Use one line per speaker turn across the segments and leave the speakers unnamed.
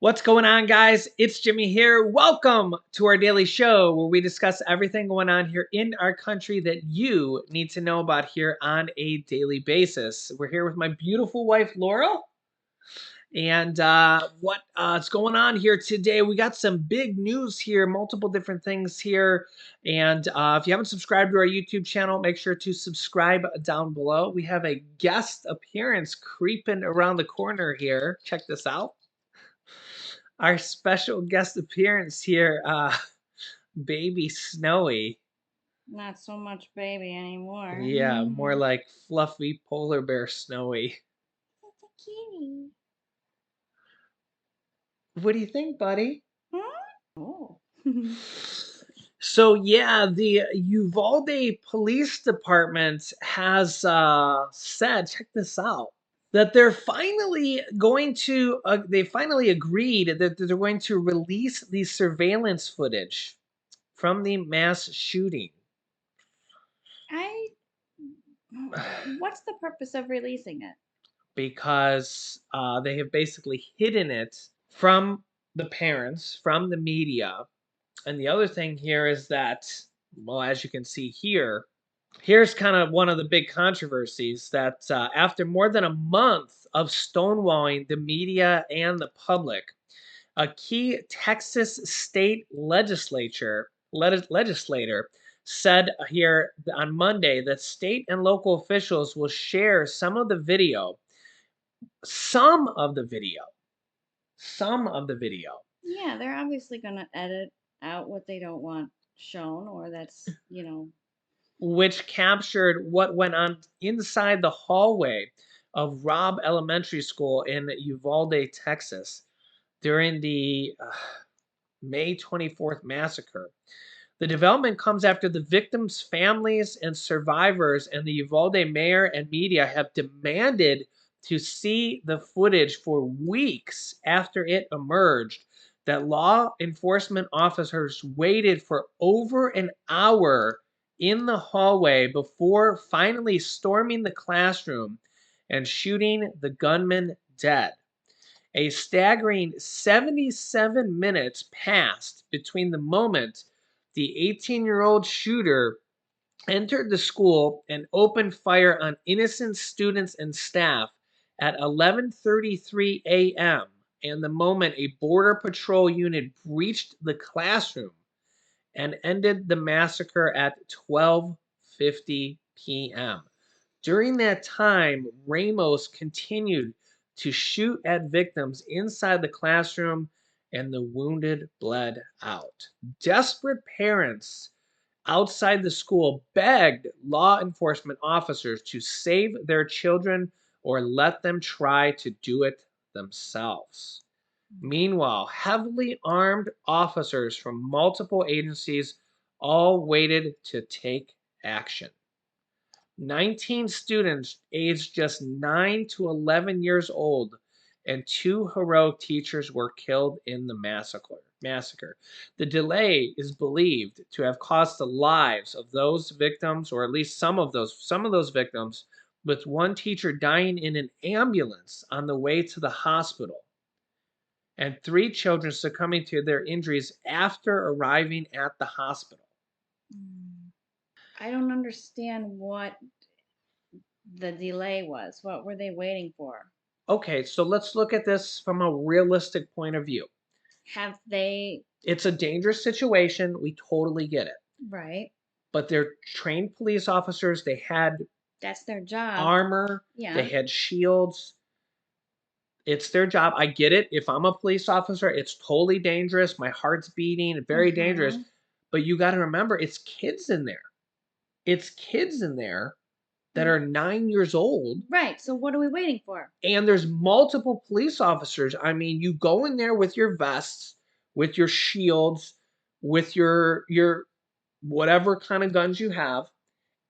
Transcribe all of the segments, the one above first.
What's going on, guys? It's Jimmy here. Welcome to our daily show where we discuss everything going on here in our country that you need to know about here on a daily basis. We're here with my beautiful wife, Laurel. And what's going on here today? We got some big news here, multiple different things here. And if you haven't subscribed to our YouTube channel, make sure to subscribe down below. We have a guest appearance creeping around the corner here. Check this out. Our special guest appearance here, baby Snowy.
Not so much baby anymore.
Yeah, more like fluffy polar bear Snowy.
It's a kitty.
What do you think, buddy?
Oh.
So yeah, the Uvalde Police Department has said, check this out, that they're finally going to, they finally agreed that they're going to release the surveillance footage from the mass shooting.
What's the purpose of releasing it?
Because they have basically hidden it from the parents, from the media. And the other thing here is that, well, as you can see here, here's kind of one of the big controversies that after more than a month of stonewalling the media and the public, a key Texas state legislator said here on Monday that state and local officials will share some of the video.
Yeah, they're obviously going to edit out what they don't want shown, or that's.
Which captured what went on inside the hallway of Robb Elementary School in Uvalde, Texas, during the May 24th massacre. The development comes after the victims' families and survivors and the Uvalde mayor and media have demanded to see the footage for weeks after it emerged. That law enforcement officers waited for over an hour in the hallway before finally storming the classroom and shooting the gunman dead. A staggering 77 minutes passed between the moment the 18-year-old shooter entered the school and opened fire on innocent students and staff at 11:33 a.m. and the moment a border patrol unit breached the classroom and ended the massacre at 12:50 p.m. During that time, Ramos continued to shoot at victims inside the classroom and the wounded bled out. Desperate parents outside the school begged law enforcement officers to save their children or let them try to do it themselves. Meanwhile, heavily armed officers from multiple agencies all waited to take action. 19 students aged just 9 to 11 years old and 2 heroic teachers were killed in the massacre. The delay is believed to have cost the lives of those victims, or at least some of those victims, with one teacher dying in an ambulance on the way to the hospital and 3 children succumbing to their injuries after arriving at the hospital.
I don't understand what the delay was. What were they waiting for?
Okay, so let's look at this from a realistic point of view.
Have they?
It's a dangerous situation. We totally get it.
Right.
But they're trained police officers. They had
That's their job.
armor.
Yeah.
They had shields. It's their job. I get it. If I'm a police officer, it's totally dangerous. My heart's beating, very dangerous. But you got to remember, it's kids in there. It's kids in there that are 9 years old.
Right. So what are we waiting for?
And there's multiple police officers. I mean, you go in there with your vests, with your shields, with your whatever kind of guns you have,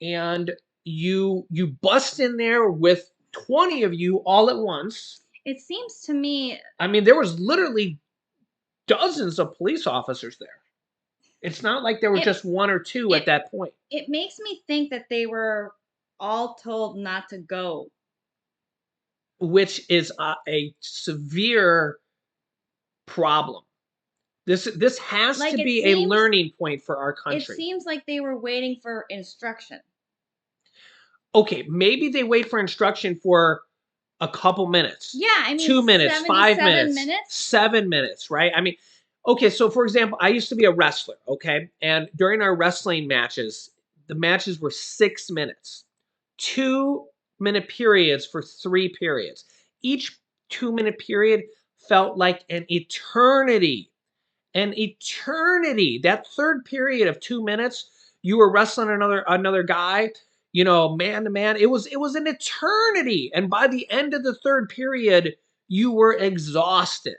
and you bust in there with 20 of you all at once.
It seems to me.
I mean, there was literally dozens of police officers there. It's not like there were just 1 or 2 at that point.
It makes me think that they were all told not to go.
Which is a severe problem. This has
Like,
to
it
be a
seems
learning point for our
it
country.
seems like they were waiting for instruction.
Okay, maybe they wait for instruction for a couple minutes,
Yeah, I mean,
2 minutes, 5
77
minutes,
minutes
7 minutes, right? I mean, okay, so for example, I used to be a wrestler, okay? And during our wrestling matches, the matches were 6 minutes. 2-minute periods for 3 periods. Each 2-minute period felt like an eternity. An eternity. That third period of 2 minutes, you were wrestling another guy, man to man. It was an eternity. And by the end of the third period, you were exhausted.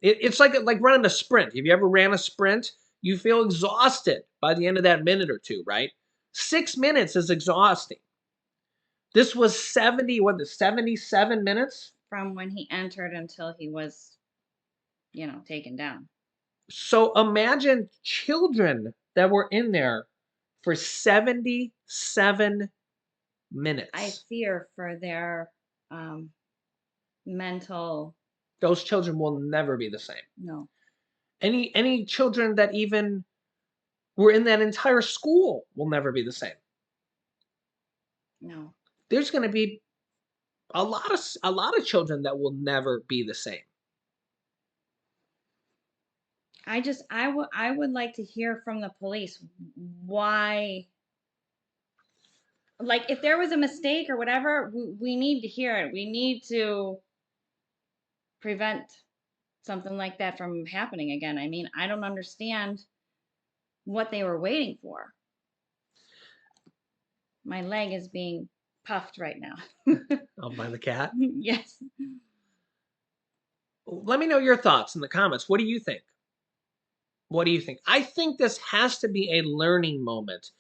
It's like running a sprint. Have you ever ran a sprint? You feel exhausted by the end of that minute or two, right? 6 minutes is exhausting. This was 77 minutes?
from when he entered until he was, taken down.
So imagine children that were in there for 77
I
minutes.
fear for their um, mental.
Those children will never be the same.
No,
Any children that even were in that entire school will never be the same.
no.
There's going to be a lot of children that will never be the same.
I would like to hear from the police why. Like, if there was a mistake or whatever, we need to hear it. We need to prevent something like that from happening again. I mean, I don't understand what they were waiting for. My leg is being puffed right now.
Oh, by the cat.
Yes.
Let me know your thoughts in the comments. What do you think? What do you think? I think this has to be a learning moment.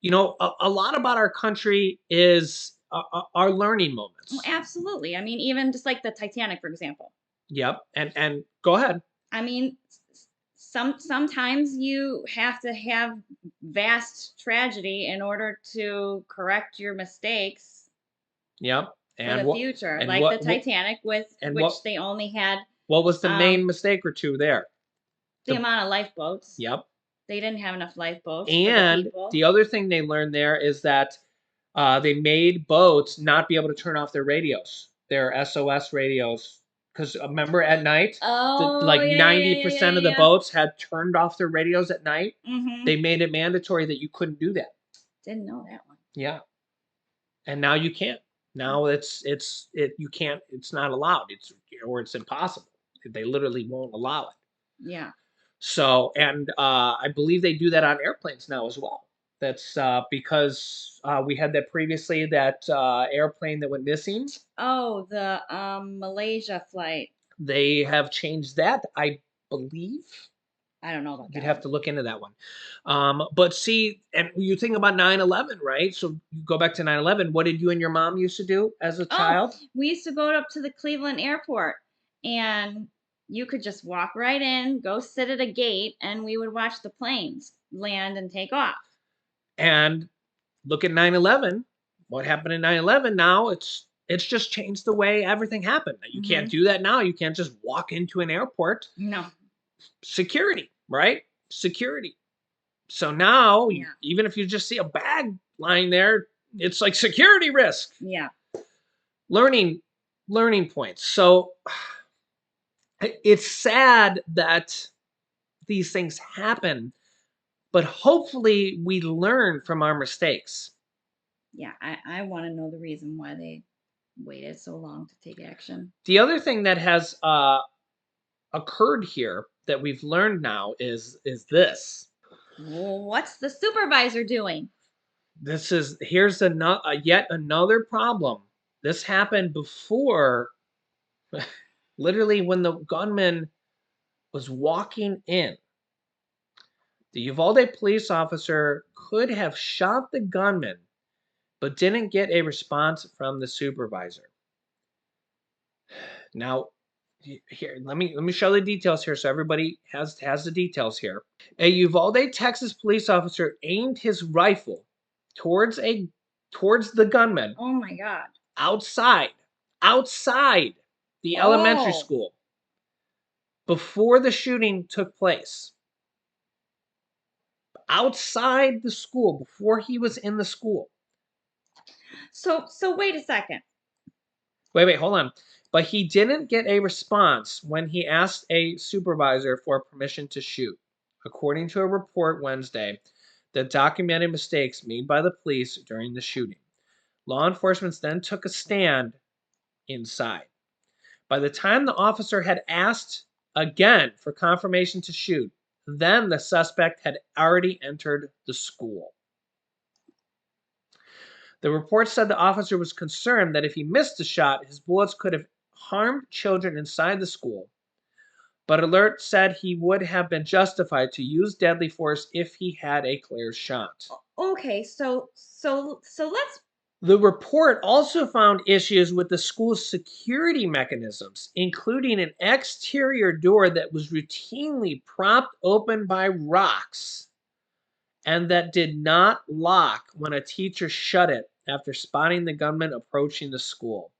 A lot about our country is our learning
Well,
moments.
absolutely. I mean, even just like the Titanic, for example.
Yep. And go ahead.
I mean, sometimes you have to have vast tragedy in order to correct your mistakes
Yep.
for
And
the
what
future.
and
Like the
what
Titanic, with
and
which they only had
what was the main
um,
mistake or two there?
the
The
amount of lifeboats.
Yep.
They didn't have enough lifeboats for the
And
people.
the other thing they learned there is that they made boats not be able to turn off their radios, their SOS radios. Because remember at night,
Oh,
like
yeah, yeah, yeah, yeah,
90%
yeah,
of the
yeah.
boats had turned off their radios at night.
Mm-hmm.
They made it mandatory that you couldn't do that.
Didn't know that one.
Yeah. And now you can't. Now you can't, it's not allowed. It's impossible. They literally won't allow it.
Yeah.
So, and I believe they do that on airplanes now as well. That's because we had that previously, that airplane that went missing.
Oh, the Malaysia flight.
They have changed that, I believe.
I don't know about
You'd
that
have
one.
to look into that one. But see, and you think about 9/11, right? So you go back to 9/11. What did you and your mom used to do as a
Oh,
child?
we used to go up to the Cleveland airport, and you could just walk right in, go sit at a gate, and we would watch the planes land and take off.
And look at 9/11. What happened in 9/11 now? It's just changed the way everything happened. You can't
Mm-hmm.
do that now. You can't just walk into an airport.
No.
Security, right? Security. So now,
Yeah.
even if you just see a bag lying there, it's like security risk.
Yeah.
Learning points. So it's sad that these things happen, but hopefully we learn from our mistakes.
Yeah. I want to know the reason why they waited so long to take action.
The other thing that has occurred here that we've learned now is this.
What's the supervisor doing?
Here's yet another problem. This happened before, literally when the gunman was walking in. The Uvalde police officer could have shot the gunman, but didn't get a response from the supervisor. Now, here, let me show the details here so everybody has the details here. A Uvalde, Texas police officer aimed his rifle towards the gunman
Oh my God.
outside the elementary
Oh.
school. before the shooting took place, outside the school, before he was in the school.
So wait a second.
Wait, hold on. But he didn't get a response when he asked a supervisor for permission to shoot. According to a report Wednesday that documented mistakes made by the police during the shooting. Law enforcement then took a stand inside. By the time the officer had asked again for confirmation to shoot, then the suspect had already entered the school. The report said the officer was concerned that if he missed a shot, his bullets could have harmed children inside the school. But alert said he would have been justified to use deadly force if he had a clear shot.
Okay, so let's.
The report also found issues with the school's security mechanisms, including an exterior door that was routinely propped open by rocks and that did not lock when a teacher shut it after spotting the gunman approaching the school.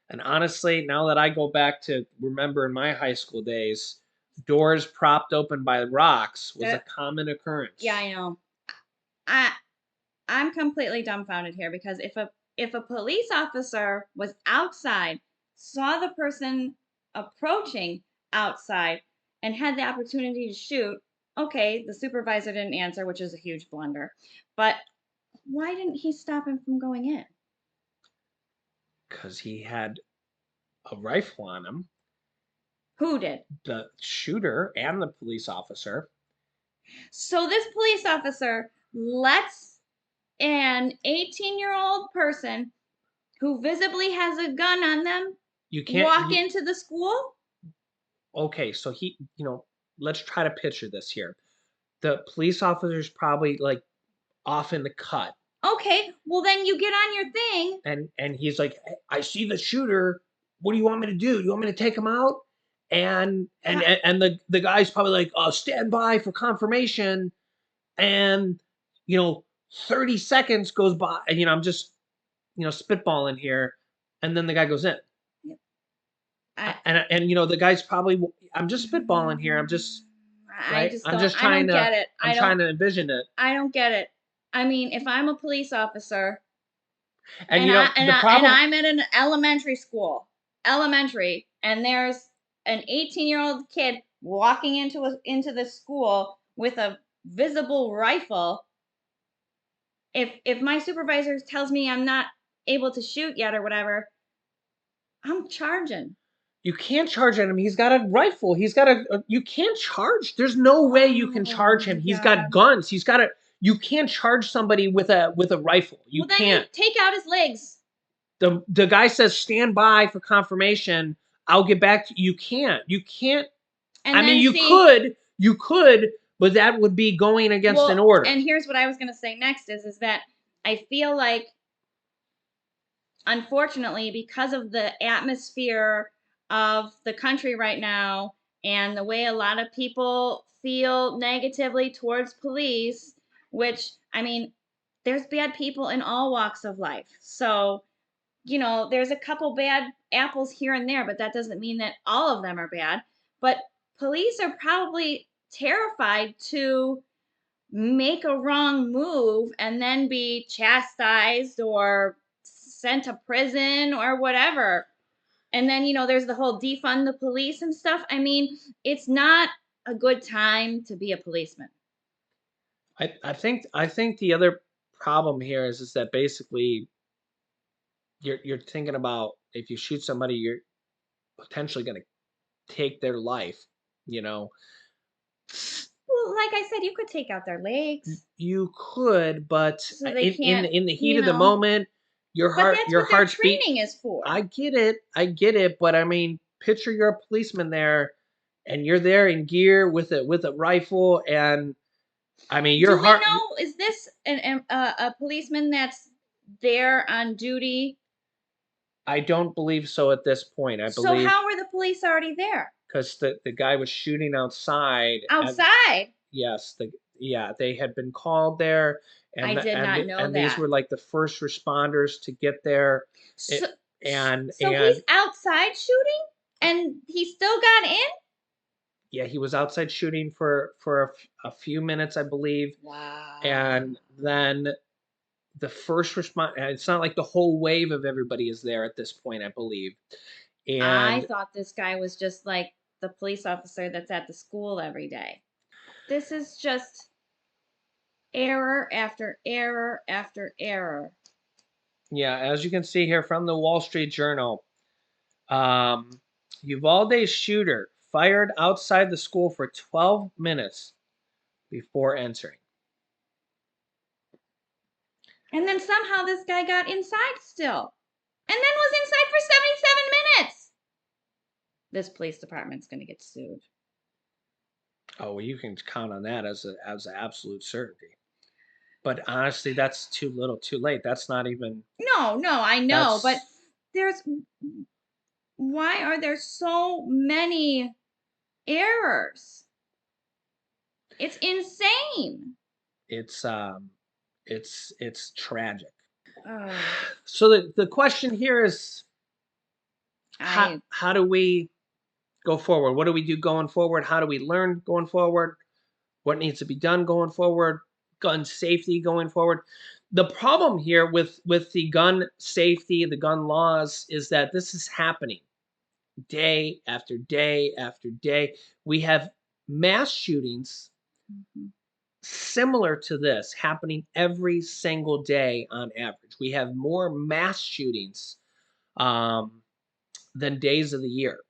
And honestly, now that I go back to remember in my high school days, doors propped open by rocks was a common occurrence.
Yeah, I know. I I'm completely dumbfounded here because if a police officer was outside, saw the person approaching outside, and had the opportunity to shoot, okay, the supervisor didn't answer, which is a huge blunder. But why didn't he stop him from going in?
Because he had a rifle on him,
Who did?
the shooter and the police officer.
So this police officer lets an 18-year-old person who visibly has a gun on them
You can't
walk into the school?
Okay, so let's try to picture this here. The police officer's probably like off in the cut.
Okay, well then you get on your thing.
And he's like, I see the shooter. What do you want me to do? Do you want me to take him out? And the guy's probably like, oh, stand by for confirmation. And 30 seconds goes by, and I'm just spitballing here, and then the guy goes in. And the guy's probably, I'm just spitballing here. I'm just right. I'm just trying to
get it.
I'm trying to envision it.
I don't get it. I mean, if I'm a police officer
And
and
the problem,
I'm at an elementary school, and there's an 18-year-old kid walking into the school with a visible rifle. If my supervisor tells me I'm not able to shoot yet or whatever, I'm charging.
you can't charge at him. He's got a rifle. He's got you can't charge. There's no way you can charge him. He's got guns. You can't charge somebody with a rifle. You can't.
You take out his legs.
The guy says stand by for confirmation. I'll get back to you. You can't.
And
I mean, you could, but that would be going against an order.
And here's what I was going to say next is that I feel like, unfortunately, because of the atmosphere of the country right now and the way a lot of people feel negatively towards police, which, I mean, there's bad people in all walks of life. So, there's a couple bad apples here and there, but that doesn't mean that all of them are bad. But police are probably terrified to make a wrong move and then be chastised or sent to prison or whatever. And then, there's the whole defund the police and stuff. I mean, it's not a good time to be a policeman.
I think the other problem here is that basically you're thinking about if you shoot somebody, you're potentially going to take their life.
Well, like I said, you could take out their legs.
You could, but
so in
the heat of the moment, your heart's
training is for.
I get it, but I mean, picture you're a policeman there, and you're there in gear with a rifle, and I mean, your heart.
Do we know, is this a policeman that's there on duty?
I don't believe so at this point. I believe.
So how were the police already there?
Because the guy was shooting outside.
Outside?
Yes. They had been called there. And
I did not know
and
that.
These were like the first responders to get there.
So he's outside shooting? And he still got in?
Yeah, he was outside shooting for a few minutes, I believe,
Wow.
and then the first response. It's not like the whole wave of everybody is there at this point, I believe,
I
and
thought this guy was just like the police officer that's at the school every day. This is just error after error after error.
yeah, as you can see here from the Wall Street Journal, um, Uvalde's shooter fired outside the school for 12 minutes before entering.
And then somehow this guy got inside still. And then was inside for 77 minutes. This police department's going to get sued.
Oh, well, you can count on that as an absolute certainty. But honestly, that's too little, too late. That's not even.
No, I know, but
That's
there's why are there so many errors? It's insane.
it's it's tragic.
Oh,
So the question here is
I
how do we go forward? What do we do going forward? How do we learn going forward? What needs to be done going forward? Gun safety going forward. The problem here with the gun safety, the gun laws, is that this is happening day after day after day. We have mass shootings
Mhm.
similar to this happening every single day on average. We have more mass shootings um, than days of the year.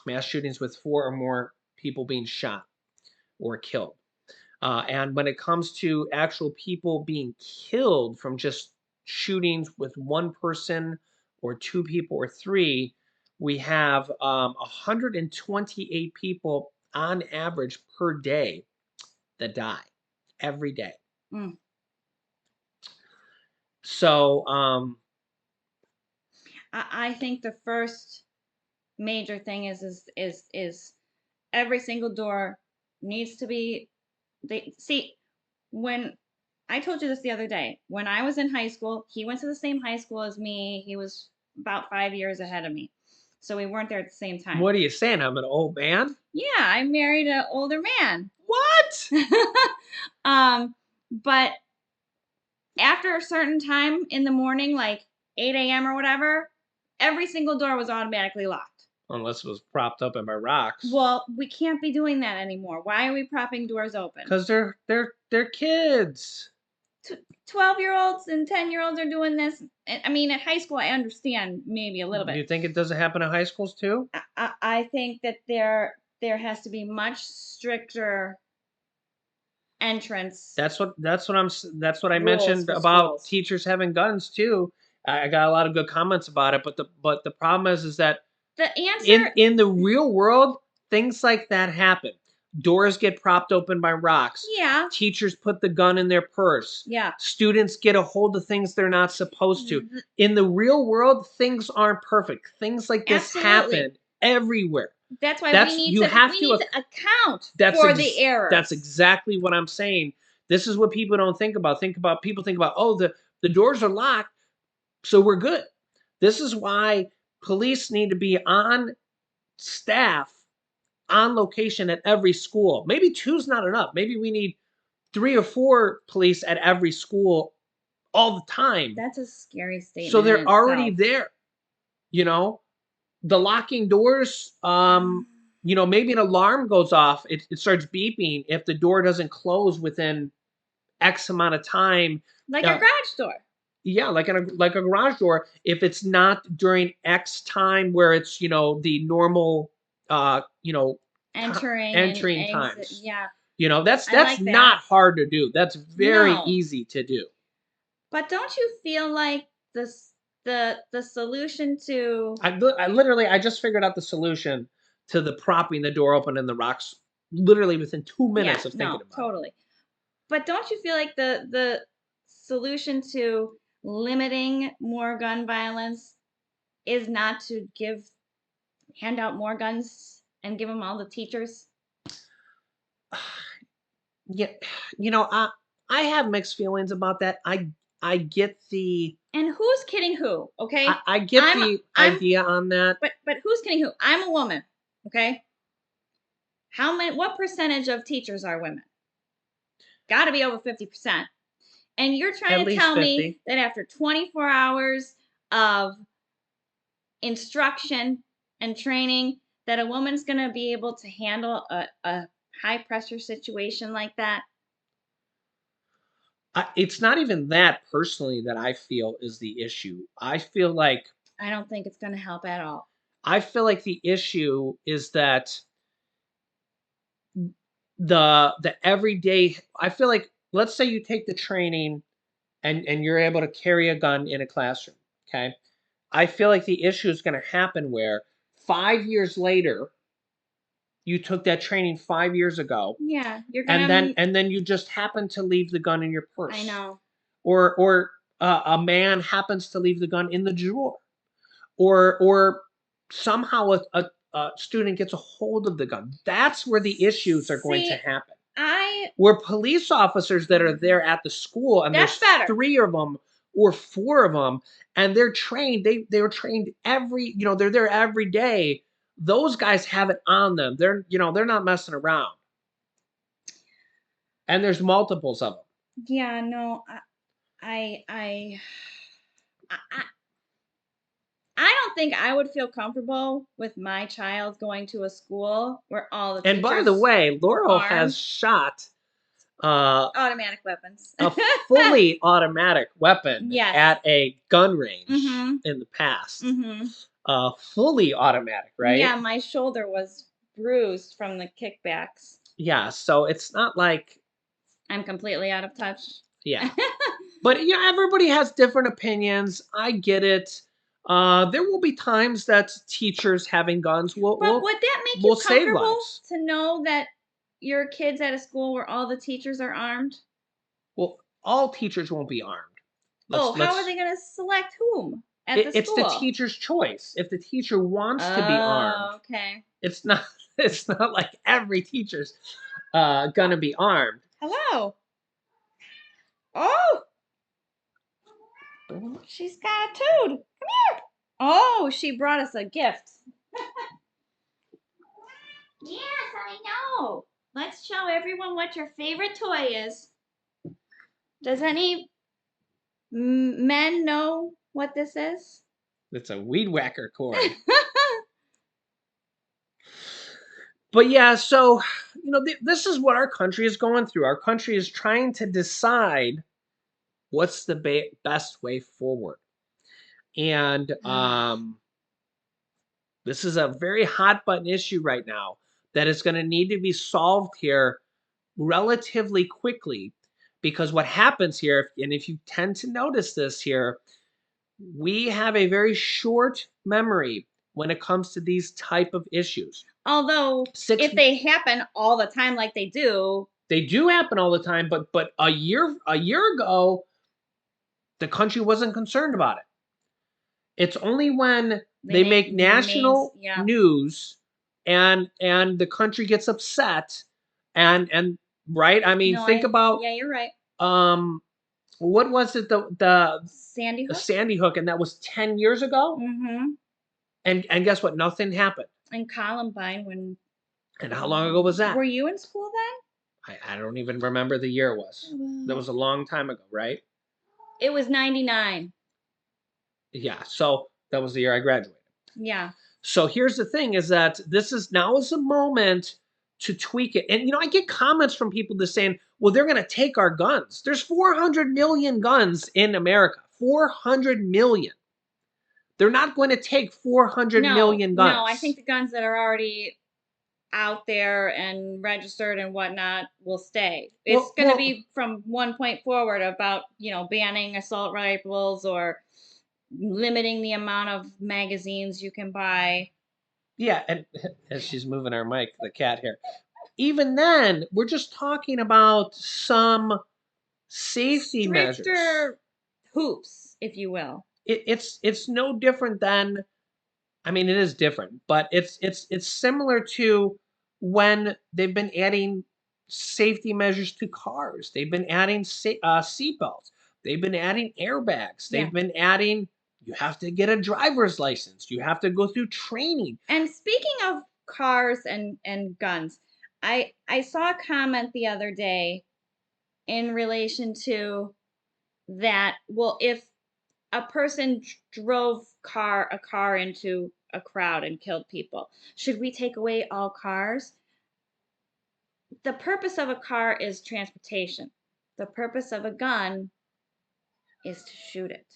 Mass shootings with 4 or more people being shot or killed. And when it comes to actual people being killed from just shootings with one person or two people or three, we have 128 people on average per day that die every day.
Mm.
So,
I think the first major thing is every single door needs to be they see when I told you this the other day. When I was in high school, he went to the same high school as me. He was about 5 years ahead of me. So we weren't there at the same time.
what are you saying? I'm an old man?
Yeah, I married an older man.
What?
But after a certain time in the morning, like 8 a.m. or whatever, every single door was automatically locked.
Unless it was propped up in my rocks.
Well, we can't be doing that anymore. Why are we propping doors open?
Because they're kids.
12-year-olds and 10-year-olds are doing this. I mean, at high school, I understand maybe a little bit.
You think it doesn't happen in high schools too?
I think that there has to be much stricter entrance
That's what I
rules
mentioned
for
about
schools.
teachers having guns too. I got a lot of good comments about it, but the problem is that
The answer,
in the real world, things like that happen. Doors get propped open by rocks.
yeah,
Teachers put the gun in their purse.
yeah,
Students get a hold of things they're not supposed to. In the real world, things aren't perfect. Things like this
absolutely.
happen everywhere.
That's why
That's
we need
you
to
have
we
to
need to account
that's
for the errors.
that's exactly what I'm saying. This is what people don't think about. People think about, oh, the doors are locked, so we're good. This is why police need to be on staff, on location at every school. Maybe two's not enough. Maybe we need 3 or 4 police at every school all the time.
That's a scary
So
statement in
they're already
itself.
there. You know, the locking doors, maybe an alarm goes off, it starts beeping if the door doesn't close within X amount of time.
Like a
Uh,
garage door.
yeah, like a garage door. If it's not during X time where it's the normal uh you know
Entering and
entering
exit.
times.
Yeah,
That's
I like
not
that.
hard to do. That's very
No.
easy to do.
But don't you feel like the solution to
I just figured out the solution to the propping the door open in the rocks literally within 2 minutes
yeah,
of thinking
no,
about it.
totally. But don't you feel like the solution to limiting more gun violence is not to hand out more guns and give them all to teachers?
Yeah, I have mixed feelings about that. I get the
And who's kidding who? Okay,
I get
I'm
the
I'm
idea on that.
but who's kidding who? I'm a woman. Okay, what percentage of teachers are women? Got to be over 50%. And you're
At
trying to
least
tell me
50.
that after 24 hours of instruction and training that a woman's going to be able to handle a high pressure situation like that?
It's not even that personally that I feel is the issue.
I don't think it's going to help at all.
I feel like the issue is that the everyday. I feel like, let's say you take the training and you're able to carry a gun in a classroom. Okay, I feel like the issue is going to happen where 5 years later you took that training 5 years ago,
Yeah, you're
and
going to.
then you just happen to leave the gun in your
I
purse,
know.
or a man happens to leave the gun in the drawer, or somehow a student gets a hold of the gun. That's where the issues are going to
See,
happen.
I.
Where police officers that are there at the school, and
That's
there's
better.
3 of them or 4 of them, and they're trained. They're trained they're there every day. Those guys have it on them. They're not messing around. And there's multiples of them.
Yeah, no, I, I, I, I don't think I would feel comfortable with my child going to a school where all the
And by the
teachers
way,
were
Laurel has
armed,
shot uh,
automatic weapons.
a fully automatic weapon
Yes.
at a gun range
Mhm.
in the past.
Mhm.
Fully automatic, right?
Yeah, my shoulder was bruised from the kickbacks.
Yeah, so it's not like,
I'm completely out of touch.
yeah. But everybody has different opinions. I get it. There will be times that teachers having guns will
But
will
would that make you
will save
comfortable
lives.
to know that your kid's at a school where all the teachers are armed?
Well, all teachers won't be armed.
Oh,
Let's
how are
let's
they going to select whom at the
it's the
school?
teacher's choice. If the teacher wants to be armed,
Oh, okay.
it's not it's not like every teacher's gonna be armed.
Hello. Oh, she's got a toad. Come here. Oh, she brought us a gift. Yes, I know. Let's show everyone what your favorite toy is. Does any men know what this is?
It's a weed whacker cord. But yeah, so this is what our country is going through. Our country is trying to decide what's the best way forward. And this is a very hot button issue right now that is going to need to be solved here relatively quickly, because what happens here, and if you tend to notice this here, we have a very short memory when it comes to these type of issues.
Although,
Six
if they happen all the time like they do,
They do happen all the time, but a year ago, the country wasn't concerned about it. It's only when
they
they
make
make national
yeah.
news and the country gets upset, and right? I mean,
No,
think about
yeah, you're right.
what was it, the
Sandy Hook.
Sandy Hook, and that was 10 years ago.
Mm-hmm.
And guess what? Nothing happened.
And Columbine, when.
And how long ago was that?
Were you in school then?
I don't even remember the year it was. That was a long time ago, right?
It was 99.
Yeah, so that was the year I graduated.
Yeah.
So here's the thing, is that this is now is a moment to tweak it. And I get comments from people that saying, well, they're going to take our guns. There's 400 million guns in America. 400 million. They're not going to take 400 million guns.
No, I think the guns that are already out there and registered and whatnot will stay. It's going to be from one point forward about, banning assault rifles or limiting the amount of magazines you can buy.
Yeah, and as she's moving our mic, the cat here. Even then, we're just talking about some safety measures.
Stricter hoops, if you will.
It's no different than, I mean, it is different, but it's similar to when they've been adding safety measures to cars. They've been adding seatbelts. They've been adding airbags. They've been adding, you have to get a driver's license. You have to go through training.
And speaking of cars and guns, I saw a comment the other day in relation to that. Well, if a person drove a car into a crowd and killed people, should we take away all cars? The purpose of a car is transportation. The purpose of a gun is to shoot it,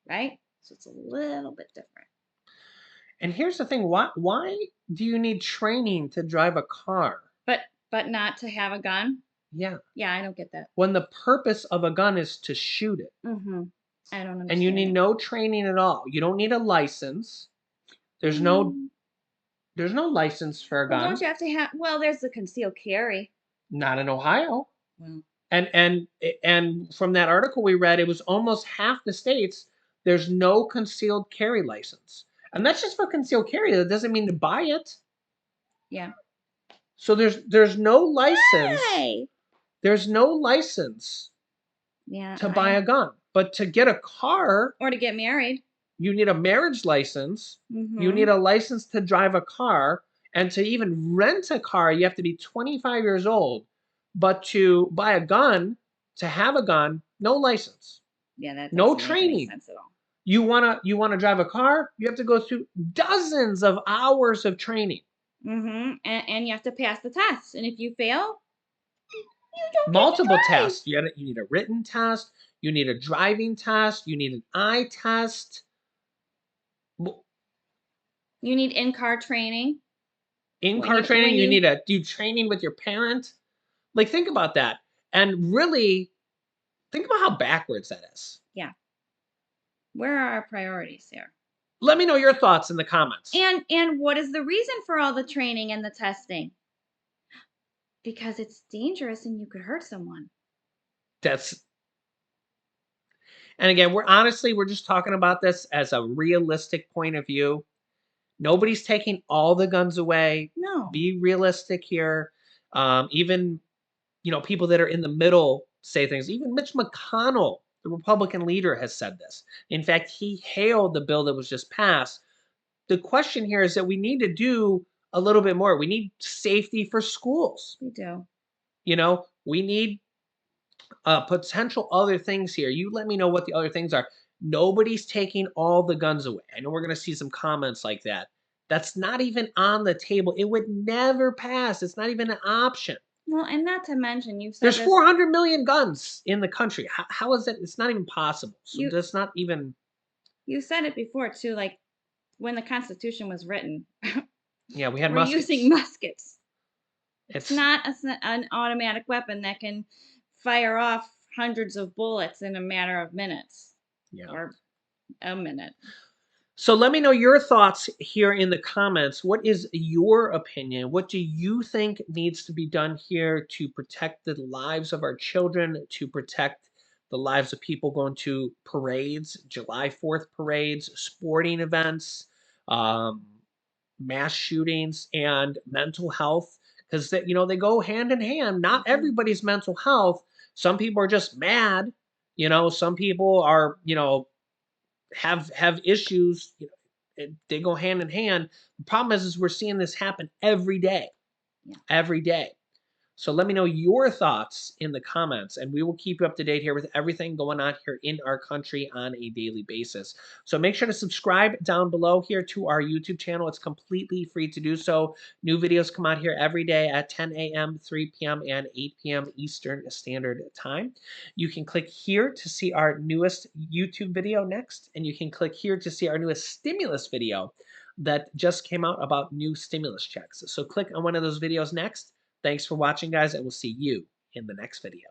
right? So it's a little bit different.
And here's the thing, why do you need training to drive a car?
But not to have a gun?
Yeah.
Yeah, I don't get that.
When the purpose of a gun is to shoot it.
Mhm. I don't
And you
understand
need
it.
no training at all. You don't need a license. There's no
Mm.
there's no license for a
Well, don't
gun.
you have to have well, there's the concealed carry.
Not in Ohio.
Well,
And from that article we read, it was almost half the states there's no concealed carry license. And that's just for concealed carry. That doesn't mean to buy it.
yeah.
So there's no license.
Hey.
There's no license
Yeah,
to buy a gun. But to get a car,
or to get married.
you need a marriage license. You need
Mhm.
a license to drive a car. And to even rent a car, you have to be 25 years old. But to buy a gun, to have a gun, no license,
Yeah, that
no
doesn't make any
training.
sense at all.
You wanna drive a car, you have to go through dozens of hours of training.
Mhm. And you have to pass the test. And if you fail, you don't get to
Multiple
drive.
tests. You need a written test, you need a driving test, you need an eye test. W
You need in-car training
In-car training,
when
you
you
need to do training with your parent. Like, think about that, and really think about how backwards that is.
yeah. Where are our priorities here?
Let me know your thoughts in the comments.
And what is the reason for all the training and the testing? Because it's dangerous and you could hurt someone.
That's and again, we're just talking about this as a realistic point of view. Nobody's taking all the guns away.
No.
Be realistic here. Even people that are in the middle say things. Even Mitch McConnell, the Republican leader, has said this. In fact, he hailed the bill that was just passed. The question here is that we need to do a little bit more. We need safety for schools.
We do.
We need potential other things here. You let me know what the other things are. Nobody's taking all the guns away. I know we're going to see some comments like that. That's not even on the table. It would never pass. It's not even an option.
Well, and not to mention, you've said
There's
this.
400 million guns in the country. How is that? It's not even possible. So
You
that's not even.
you said it before too. Like when the Constitution was written,
Yeah, we had
we're using
muskets.
muskets. It's
It's
not an automatic weapon that can fire off hundreds of bullets in a matter of minutes
yeah.
or a minute.
So let me know your thoughts here in the comments. What is your opinion? What do you think needs to be done here to protect the lives of our children, to protect the lives of people going to parades, July 4th parades, sporting events, um, mass shootings, and mental health? Because they go hand in hand. Not
Mhm.
everybody's mental health. Some people are just mad. Some people are have issues. They go hand in hand. The problem is we're seeing this happen every day,
Yeah.
every day. So let me know your thoughts in the comments, and we will keep you up to date here with everything going on here in our country on a daily basis. So make sure to subscribe down below here to our YouTube channel. It's completely free to do so. New videos come out here every day at 10 a.m., 3 p.m., and 8 p.m. Eastern Standard Time. You can click here to see our newest YouTube video next, and you can click here to see our newest stimulus video that just came out about new stimulus checks. So click on one of those videos next. Thanks for watching, guys, and we'll see you in the next video.